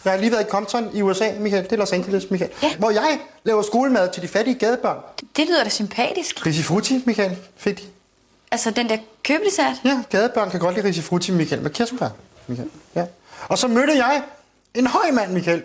Jeg har lige været i Compton i USA, Michael. Det er Los Angeles, Michael. Ja. Hvor jeg laver skolemad til de fattige gadebørn. Det lyder da sympatisk. Risifrutti, Michael, fik de. Altså den der købedessert? Ja, gadebørn kan godt lide risifrutti, Michael, med kirsebær, Michael. Ja. Og så mødte jeg en høj mand, Michael.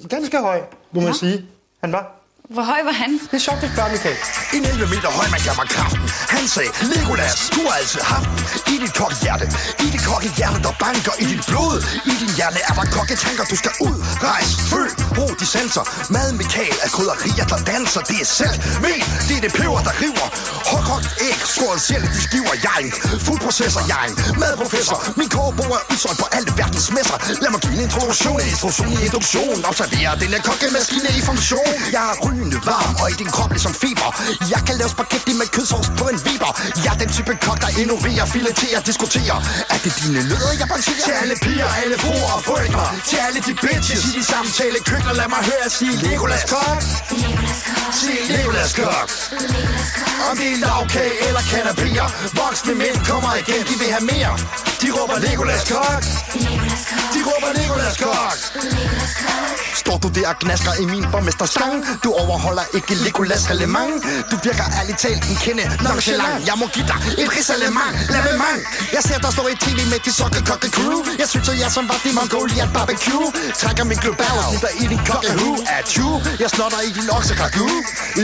Ganske høj, må man sige. Han var. Hvor høj var han? Det er sjovt, det spørger, Michael. En 11 meter høj mand gav mig kraften. Han sagde, Legolas, du har altid haft den. I dit kokkehjerte, i dit kokkehjerte, der banker i dit blod. I din hjerne er der kokketanker, du skal ud, rejs, føl, brug de sanser. Mad Michael er krydderier, der danser, det er selv. Men det er det peber, der river. Hårdkogt æg, skåret selv i de skiver. Jeg er en foodprocessor, jeg er en madprofessor. Min kogebog er udsolgt på alle verdens messer. Lad mig give en introduktion, Observer den her kokkemaskine i funktion. Jeg er rygende varm, og i din krop ligesom fiber. Jeg kan lave spaghetti med kødsovs på en viber. Jeg er den type kok, der innoverer, fileterer, diskuterer. Er det dine løder, jeg bancherer? Til alle piger, alle fruer og frøkner. Til alle de bitches i de samtale køkkener. Lad mig høre sige Legolas kok. Sig Legolas kok. Om det er lavkage eller kanapier. Voksne mænd kommer igen, de vil have mere. De råber Legolas kok. De råber Legolas kok. Står du der og gnasker i min borgmesterstang? Du overholder ikke Legolas reglement. Du virker ærligt talt en kende nonchalant. Jeg må give dig et risalement. Lavement. Jeg ser dig stå i tv med de sokkekokke crew. Jeg synes at jeg som var din Mongolian barbecue. Trækker min global og snitter i din kokkehu. At you. Jeg snotter i din oksekaklu.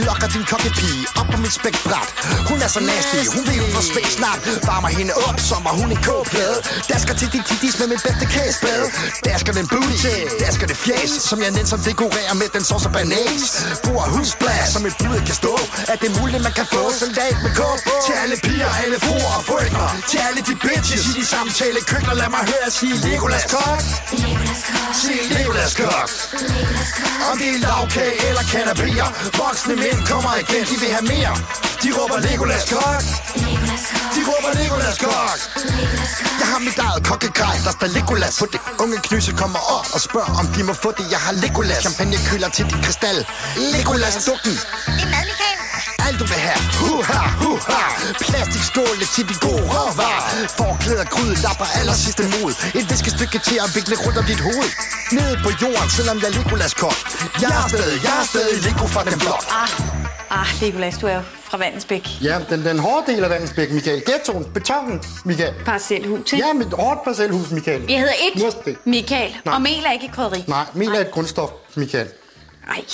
Lokker din kokkepige op på mit spækbræt. Hun er så nasty. Hun vil jo få svæg snart. Varmer hende op, som var hun en kogeplade. Dasker til din tittis med min bedste kæsblade. Dasker den booty. Dasker det fjes, som jeg nænsom dekorerer med den sauce og banæs. Bruger husblas, som et bud kan stå. Er det muligt, man kan få salat med kåb? Til alle piger, alle fruer og frøkner. Til alle de bitches i de samtale køkkener. Lad mig høre sige Legolas kok. Sig Legolas kok. Om det er lavkage eller kanapier. Voksne mænd kommer igen, de vil have mere. De råber Legolas kok. De råber Legolas kok. Jeg har mit eget kokkegrej, der står Legolas på det. Unge knyse kommer op og spørger, om de må få det. Jeg har Legolas champagnekøler til din kristal. Legolas dukken. Det er mad, Michael. Alt du vil have. Huha, huha. Plastikskåle til de gode råvarer. Forklæder, gryde, lapper, aller sidste mod. Et viskestykke til at vikle rundt om dit hoved. Nede på jorden, selvom jeg er Legolas kok. Jeg er stadig Lego fra den blok. Legolas, du er jo fra Vandensbæk. Ja, den hårde del af Vandensbæk, Michael. Ghettoen, betonen, Michael. Parcelhus, ikke? Ja, mit hårdt parcelhus, Michael. Jeg hedder ikke Mursten. Michael, Nej. og mel er ikke et krydderi. Nej, mel er et grundstof, Michael. Nej.